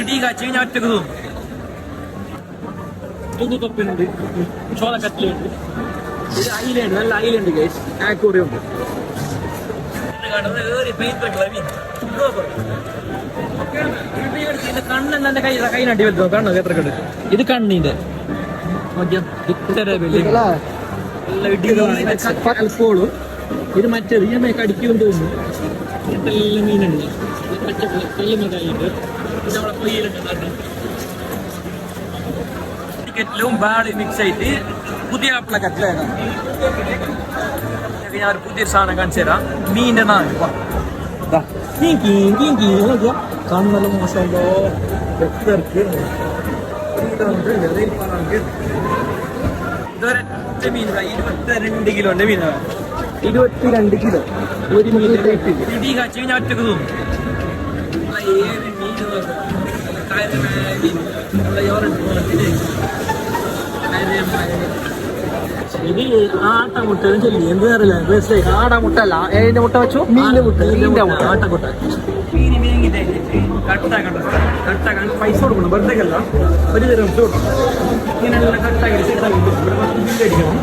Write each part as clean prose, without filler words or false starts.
ഇടി കാച്ചി ഞാൻ ഒറ്റക്ക് തോന്നും തൊപ്പിനുണ്ട് ചോളക്കത്തിലുണ്ട് ഇത് അയിലുണ്ട് നല്ല അയിലുണ്ട് ഗൈസ് ആക്കൂറിയും ഉണ്ട് കണ്ണെന്നെ എന്റെ കൈനടി വരുത്തോ കണ്ണോ എത്ര കണ്ട് ഇത് കണ്ണിന്റെ അല്പോളും ഇത് മറ്റേത് ഞാൻ കടിക്കും തോന്നുന്നു ഇതെല്ലാം മീനുണ്ട് പച്ചക്കറിയുണ്ട് ഇത് നമ്മളെ പൊയ്യിലുണ്ട് ടിക്കറ്റിലും ബാളി മിക്സ് ആയിട്ട് പുതിയ ആപ്പിള കട്ടിലാണ് ഞാൻ ഒരു പുതിയൊരു സാധനം കാണിച്ചു തരാം മീനിന്റെ നാല് കണ്ണെല്ലാം മോശമുണ്ടോ ഇതൊരൊറ്റ മീൻ 22 കിലോന്റെ മീനാണ് 22 കിലോ ഒരു മീൻ ഇടി കാച്ചി ഞാൻ ഒറ്റക്ക് തോന്നും ഇത് ആട്ടമുട്ട ചൊല്ലി എന്ത് അറിയില്ല ആടമുട്ട അല്ല ഏതിന്റെ മുട്ട വെച്ചു മീനിന്റെ മുട്ട ആട്ടമുട്ട മീൻ മേങ്ങിട്ട് കട്ടാക്കാൻ പൈസ കൊടുക്കണം വെറുതെ അല്ല ഒരു തരം ഇങ്ങനെയുള്ള കട്ടാക്കി സെറ്റാക്കി ബില്ലടിക്കണം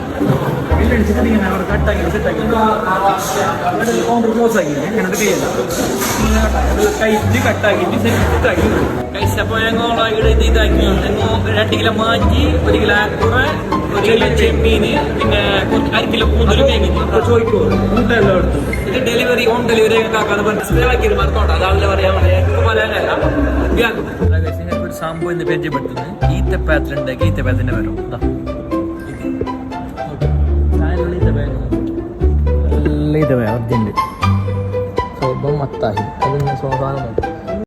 ബില്ലടിച്ചിട്ട് ഇങ്ങനെ അവർ കട്ടാക്കി സെറ്റാക്കി കൗണ്ടർ ക്ലോസ് ആക്കി ഞാനത് കൈയല്ല കഴിച്ച് കട്ടാക്കിയിട്ട് സെറ്റാക്കി കഴിച്ചപ്പോൾ ഞങ്ങൾ ഇവിടെ ഇതാക്കി 2 കിലോ മാറ്റി 1 കിലോ ആക്കുറ 1 കിലോ ചെമ്മീന് പിന്നെ 1 കിലോ കൂന്തൽ മേങ്ങിട്ട് ചോദിക്കോ മുട്ടെല്ലാം എടുത്തു ഇത് ഡെലിവറി ഹോം ഡെലിവറി ഒക്കെ ആക്കാതെ മനസ്സിലാക്കിയത് മറക്കോട്ടെ അതല്ല പറയാൻ ഒരു സംഭവം എന്ന് പരിചയപ്പെടുത്തുന്നത് ഈത്തപ്പഴത്തിലുണ്ടാക്കി ഈത്തപ്പഴത്തിന്റെ വരും ഈത്തപ്പഴം അതിന്റെ സ്വന്തം മത്തായി അതിന് സ്വാഭാവികം